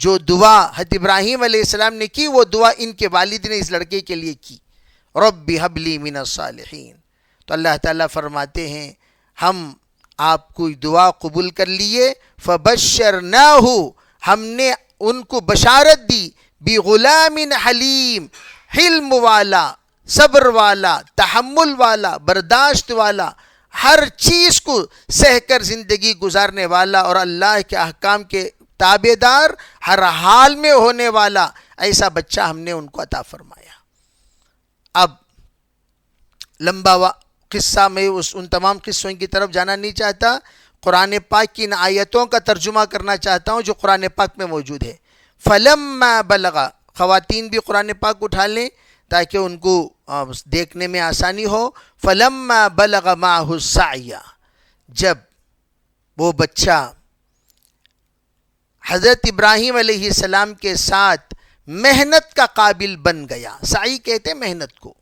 جو دعا حضرت ابراہیم علیہ السلام نے کی وہ دعا ان کے والد نے اس لڑکے کے لیے کی، رب ہب لی من الصالحین۔ تو اللہ تعالیٰ فرماتے ہیں ہم آپ کو دعا قبول کر لیے، فبشرناہ، ہم نے ان کو بشارت دی، بغلام حلیم، حلم والا، صبر والا، تحمل والا، برداشت والا، ہر چیز کو سہ کر زندگی گزارنے والا اور اللہ کے احکام کے تابع دار، ہر حال میں ہونے والا، ایسا بچہ ہم نے ان کو عطا فرمایا۔ اب لمبا قصہ میں ان تمام قصوں کی طرف جانا نہیں چاہتا، قرآن پاک کی ان آیتوں کا ترجمہ کرنا چاہتا ہوں جو قرآن پاک میں موجود ہے۔ فلما بلغ، خواتین بھی قرآن پاک اٹھا لیں تاکہ ان کو دیکھنے میں آسانی ہو۔ فلما بلغ معه السعی، جب وہ بچہ حضرت ابراہیم علیہ السلام کے ساتھ محنت کا قابل بن گیا، سعی کہتے ہیں محنت کو،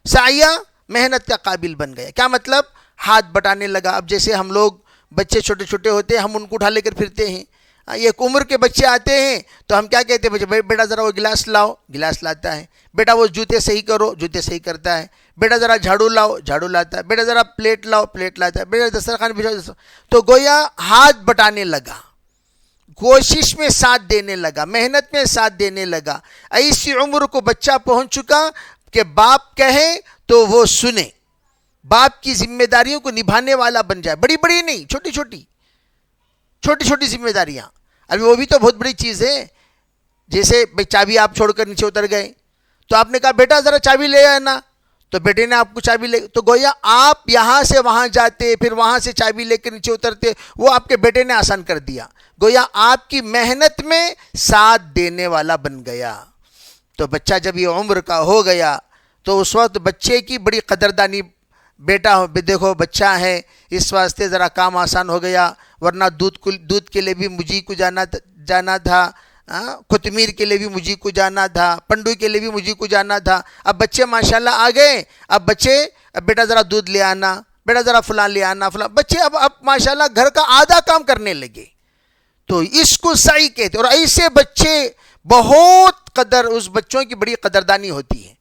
سعیہ محنت کا قابل بن گیا، کیا مطلب؟ ہاتھ بٹانے لگا۔ اب جیسے ہم لوگ بچے چھوٹے چھوٹے ہوتے ہیں، ہم ان کو اٹھا لے کر پھرتے ہیں، ایک عمر کے بچے آتے ہیں تو ہم کیا کہتے ہیں؟ بیٹا ذرا وہ گلاس لاؤ، گلاس لاتا ہے، بیٹا وہ جوتے صحیح کرو، جوتے صحیح کرتا ہے، بیٹا ذرا جھاڑو لاؤ، جھاڑو لاتا ہے، بیٹا ذرا پلیٹ لاؤ، پلیٹ لاتا ہے، بیٹا دسترخوان بچھاؤ۔ تو گویا ہاتھ بٹانے لگا، کوشش میں ساتھ دینے لگا، محنت میں ساتھ دینے لگا۔ ایسی عمر کو بچہ پہنچ چکا کہ باپ کہے تو وہ سنے، باپ کی ذمہ داریوں کو نبھانے والا بن جائے، بڑی بڑی نہیں، چھوٹی چھوٹی ذمہ داریاں۔ ابھی وہ بھی تو بہت بڑی چیز ہے، جیسے چابی آپ چھوڑ کر نیچے اتر گئے تو آپ نے کہا بیٹا ذرا چابی لے آنا، تو بیٹے نے آپ کو چابی لے، تو گویا آپ یہاں سے وہاں جاتے، پھر وہاں سے چابی لے کر نیچے اترتے، وہ آپ کے بیٹے نے آسان کر دیا، گویا آپ کی محنت میں ساتھ دینے والا بن گیا۔ تو بچہ جب یہ عمر کا ہو گیا تو اس وقت بچے کی بڑی قدردانی، بیٹا دیکھو بچہ ہے اس واسطے ذرا کام آسان ہو گیا، ورنہ دودھ کے لیے بھی مجھے کو جانا تھا، قطمیر کے لیے بھی مجھے کو جانا تھا، پنڈو کے لیے بھی مجھے کو جانا تھا۔ اب بچے ماشاءاللہ آ گئے، اب بچے بیٹا ذرا دودھ لے آنا، بیٹا ذرا فلاں لے آنا، فلاں، بچے اب ماشاءاللہ گھر کا آدھا کام کرنے لگے، تو اس کو سعی کہتے۔ اور ایسے بچے بہت قدر، اس بچوں کی بڑی قدردانی ہوتی ہے،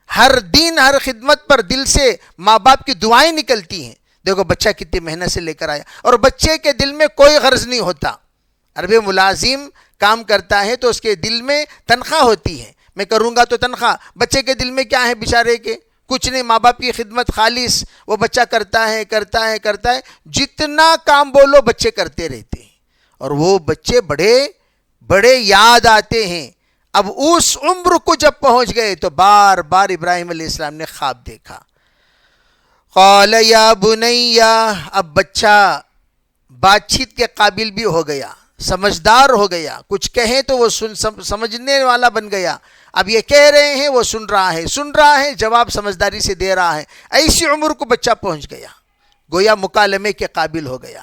ہر دن ہر خدمت پر دل سے ماں باپ کی دعائیں نکلتی ہیں، دیکھو بچہ کتنی محنت سے لے کر آیا، اور بچے کے دل میں کوئی غرض نہیں ہوتا۔ عربی ملازم کام کرتا ہے تو اس کے دل میں تنخواہ ہوتی ہے، میں کروں گا تو تنخواہ، بچے کے دل میں کیا ہے بیچارے کے؟ کچھ نہیں، ماں باپ کی خدمت خالص وہ بچہ کرتا ہے، جتنا کام بولو بچے کرتے رہتے ہیں، اور وہ بچے بڑے یاد آتے ہیں۔ اب اس عمر کو جب پہنچ گئے تو بار بار ابراہیم علیہ السلام نے خواب دیکھا، قال یا بنی، اب بچہ بات چیت کے قابل بھی ہو گیا، سمجھدار ہو گیا، کچھ کہیں تو وہ سمجھنے والا بن گیا، اب یہ کہہ رہے ہیں وہ سن رہا ہے، جواب سمجھداری سے دے رہا ہے، ایسی عمر کو بچہ پہنچ گیا، گویا مکالمے کے قابل ہو گیا۔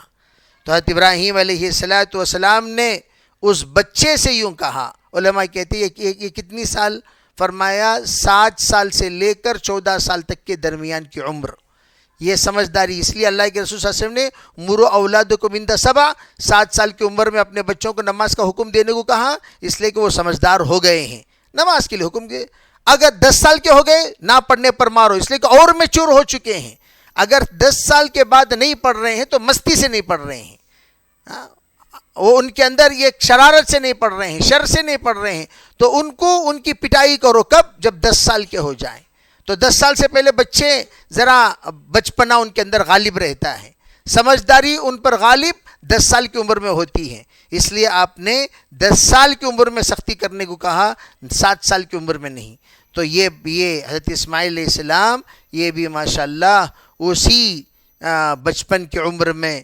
تو حضرت ابراہیم علیہ السلام نے اس بچے سے یوں کہا، علماء کہتے ہیں یہ کتنی سال؟ فرمایا 7 سال سے لے کر 14 سال تک کے درمیان کی عمر، یہ سمجھداری۔ اس لیے اللہ کے رسول صلی اللہ علیہ وسلم نے مروا اولادکم عند 7، 7 سال کی عمر میں اپنے بچوں کو نماز کا حکم دینے کو کہا، اس لیے کہ وہ سمجھدار ہو گئے ہیں، نماز کے لیے حکم دے۔ اگر 10 سال کے ہو گئے نہ پڑھنے پر مارو، اس لیے کہ اور میچور ہو چکے ہیں۔ اگر 10 سال کے بعد نہیں پڑھ رہے ہیں تو مستی سے نہیں پڑھ رہے ہیں، وہ ان کے اندر یہ شرارت سے نہیں پڑھ رہے ہیں، شر سے نہیں پڑھ رہے ہیں، تو ان کی پٹائی کرو کب؟ جب 10 سال کے ہو جائیں۔ تو 10 سال سے پہلے بچے ذرا بچپنا ان کے اندر غالب رہتا ہے، سمجھداری ان پر غالب 10 سال کی عمر میں ہوتی ہے، اس لیے آپ نے 10 سال کی عمر میں سختی کرنے کو کہا، 7 سال کی عمر میں نہیں۔ تو یہ حضرت اسماعیل علیہ السلام یہ بھی ماشاءاللہ اسی بچپن کی عمر میں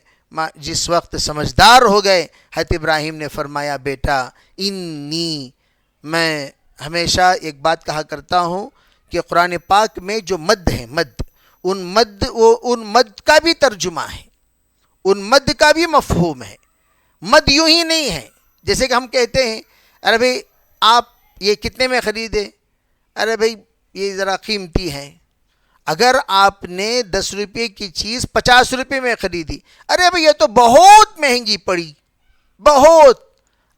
جس وقت سمجھدار ہو گئے، حضرت ابراہیم نے فرمایا بیٹا انی، میں ہمیشہ ایک بات کہا کرتا ہوں کہ قرآن پاک میں جو مد ہے، ان مد کا بھی ترجمہ ہے، ان مد کا بھی مفہوم ہے۔ مد یوں ہی نہیں ہے جیسے کہ ہم کہتے ہیں ارے بھائی آپ یہ کتنے میں خریدے، ارے بھائی یہ ذرا قیمتی ہے۔ اگر آپ نے 10 روپے کی چیز 50 روپے میں خریدی، ارے بھائی یہ تو بہت مہنگی پڑی، بہت،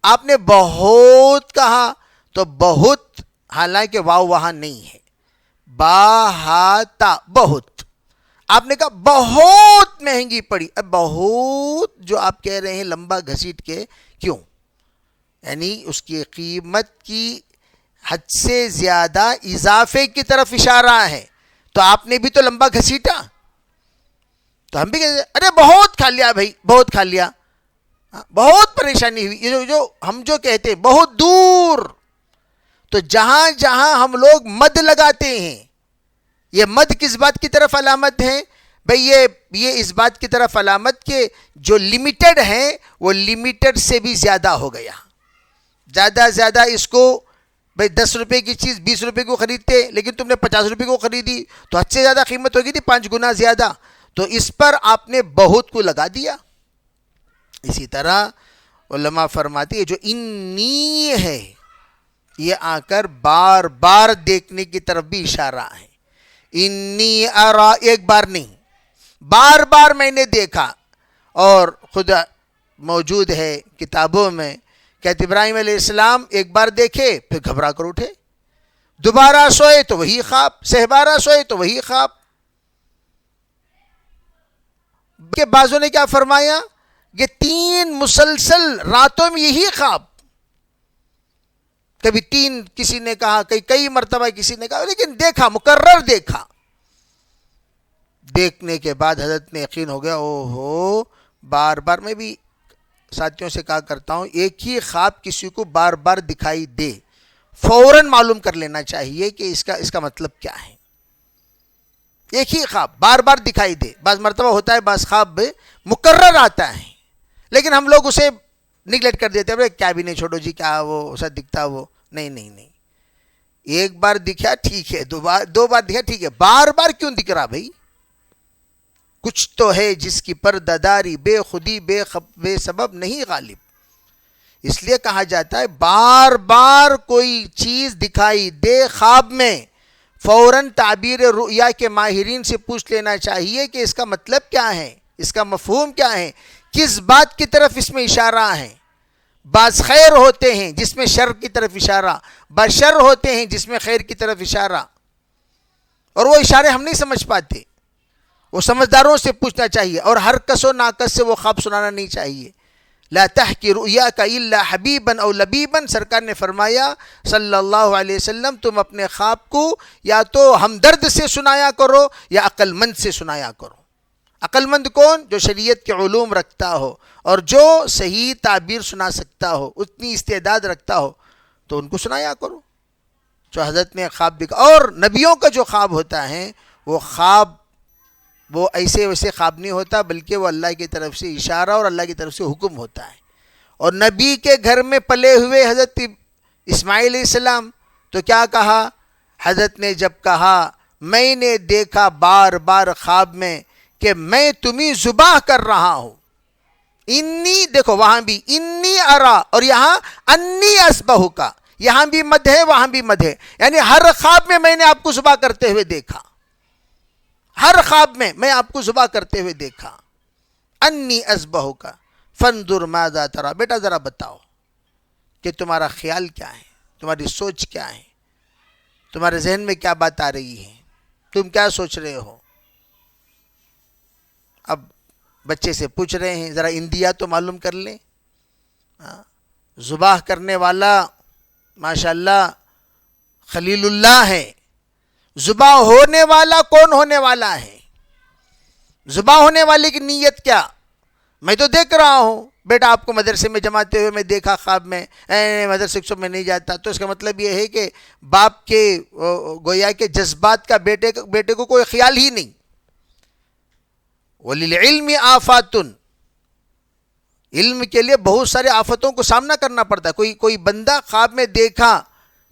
آپ نے بہت کہا تو بہت، حالانکہ واو وہاں نہیں ہے، باہاتا بہت، آپ نے کہا بہت مہنگی پڑی. اب بہت جو آپ کہہ رہے ہیں لمبا گھسیٹ کے کیوں؟ یعنی اس کی قیمت کی حد سے زیادہ اضافے کی طرف اشارہ ہے، تو آپ نے بھی تو لمبا گھسیٹا، تو ہم بھی کہتے ہیں ارے بہت کھا لیا بھائی، بہت کھا لیا، بہت پریشانی ہوئی. یہ جو ہم جو کہتے ہیں بہت دور، تو جہاں جہاں ہم لوگ مد لگاتے ہیں، یہ مد کس بات کی طرف علامت ہے بھئی؟ یہ اس بات کی طرف علامت کہ جو لمیٹڈ ہیں وہ لمیٹڈ سے بھی زیادہ ہو گیا. زیادہ زیادہ اس کو بھئی 10 روپے کی چیز 20 روپے کو خریدتے، لیکن تم نے 50 روپے کو خریدی تو حد سے زیادہ قیمت ہوگی تھی، 5 گنا زیادہ، تو اس پر آپ نے بہت کو لگا دیا. اسی طرح علماء فرماتی ہے جو انی ہے یہ آ کر بار بار دیکھنے کی طرف بھی اشارہ ہے. انی ارا، ایک بار نہیں، بار بار میں نے دیکھا. اور خدا موجود ہے کتابوں میں کہ ابراہیم علیہ السلام ایک بار دیکھے پھر گھبرا کر اٹھے، دوبارہ سوئے تو وہی خواب، سہبارہ سوئے تو وہی خواب. کہ بعضوں نے کیا فرمایا کہ 3 مسلسل راتوں میں یہی خواب، کبھی 3 کسی نے کہا، کئی مرتبہ کسی نے کہا، لیکن دیکھا، مکرر دیکھا. دیکھنے کے بعد حضرت نے یقین ہو گیا، اوہو بار بار. میں بھی ساتھیوں سے کہا کرتا ہوں ایک ہی خواب کسی کو بار بار دکھائی دے فوراً معلوم کر لینا چاہیے کہ اس کا مطلب کیا ہے. ایک ہی خواب بار بار دکھائی دے، بعض مرتبہ ہوتا ہے بعض خواب مکرر آتا ہے لیکن ہم لوگ اسے نگلیکٹ کر دیتے ہیں، کیا بھی نہیں، چھوڑو جی، کیا وہ ایسا دکھتا وہ. نہیں، ایک بار دکھا ٹھیک ہے، دو بار دکھا ٹھیک ہے، بار بار کیوں دکھ رہا بھائی؟ کچھ تو ہے جس کی پرداداری بے خودی بے سبب نہیں غالب. اس لیے کہا جاتا ہے بار بار کوئی چیز دکھائی دے خواب میں، فوراً تعبیر رؤیا کے ماہرین سے پوچھ لینا چاہیے کہ اس کا مطلب کیا ہے، اس کا مفہوم کیا ہے، کس بات کی طرف اس میں اشارہ ہے. بعض خیر ہوتے ہیں جس میں شر کی طرف اشارہ، بعض شر ہوتے ہیں جس میں خیر کی طرف اشارہ، اور وہ اشارے ہم نہیں سمجھ پاتے. وہ سمجھداروں سے پوچھنا چاہیے، اور ہر کس و ناکس سے وہ خواب سنانا نہیں چاہیے. لا تحکی رؤیاک الا حبیبا او لبیبا، سرکار نے فرمایا صلی اللہ علیہ وسلم تم اپنے خواب کو یا تو ہمدرد سے سنایا کرو یا عقل مند سے سنایا کرو. عقل مند کون؟ جو شریعت کے علوم رکھتا ہو اور جو صحیح تعبیر سنا سکتا ہو، اتنی استعداد رکھتا ہو، تو ان کو سنایا کرو. جو حضرت نے خواب بھی، اور نبیوں کا جو خواب ہوتا ہے وہ خواب وہ ایسے ویسے خواب نہیں ہوتا، بلکہ وہ اللہ کی طرف سے اشارہ اور اللہ کی طرف سے حکم ہوتا ہے. اور نبی کے گھر میں پلے ہوئے حضرت اسماعیل علیہ السلام تو کیا کہا؟ حضرت نے جب کہا میں نے دیکھا بار بار خواب میں کہ میں تمہیں ذبح کر رہا ہوں. انی، دیکھو وہاں بھی انی ارا، اور یہاں انی اذبح کا، یہاں بھی مد ہے وہاں بھی مد ہے، یعنی ہر خواب میں نے آپ کو ذبح کرتے ہوئے دیکھا، ہر خواب میں آپ کو ذبح کرتے ہوئے دیکھا. انی اذبح کا فانظر ماذا تری، بیٹا ذرا بتاؤ کہ تمہارا خیال کیا ہے، تمہاری سوچ کیا ہے، تمہارے ذہن میں کیا بات آ رہی ہے، تم کیا سوچ رہے ہو. اب بچے سے پوچھ رہے ہیں ذرا اندیا تو معلوم کر لیں. ذبح کرنے والا ماشاءاللہ خلیل اللہ ہے، ذبح ہونے والا کون ہونے والا ہے؟ ذبح ہونے والے کی نیت کیا؟ میں تو دیکھ رہا ہوں بیٹا آپ کو مدرسے میں جماتے ہوئے میں دیکھا خواب میں، مدرسے میں نہیں جاتا، تو اس کا مطلب یہ ہے کہ باپ کے گویا کے جذبات کا بیٹے کو کوئی خیال ہی نہیں. وَلِلْعِلْمِ آفَاتٌ، علم کے لیے بہت سارے آفتوں کو سامنا کرنا پڑتا ہے. کوئی بندہ خواب میں دیکھا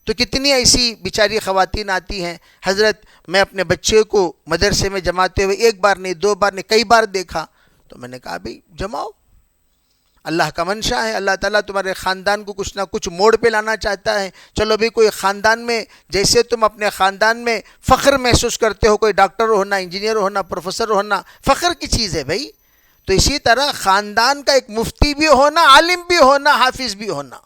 تو کتنی ایسی بیچاری خواتین آتی ہیں، حضرت میں اپنے بچے کو مدرسے میں جماتے ہوئے 1 بار نہیں 2 بار نہیں کئی بار دیکھا. تو میں نے کہا بھئی جماؤ، اللہ کا منشا ہے، اللہ تعالیٰ تمہارے خاندان کو کچھ نہ کچھ موڑ پہ لانا چاہتا ہے. چلو بھی کوئی خاندان میں جیسے تم اپنے خاندان میں فخر محسوس کرتے ہو، کوئی ڈاکٹر ہونا، انجینئر ہونا، پروفیسر ہونا فخر کی چیز ہے بھائی، تو اسی طرح خاندان کا ایک مفتی بھی ہونا، عالم بھی ہونا، حافظ بھی ہونا.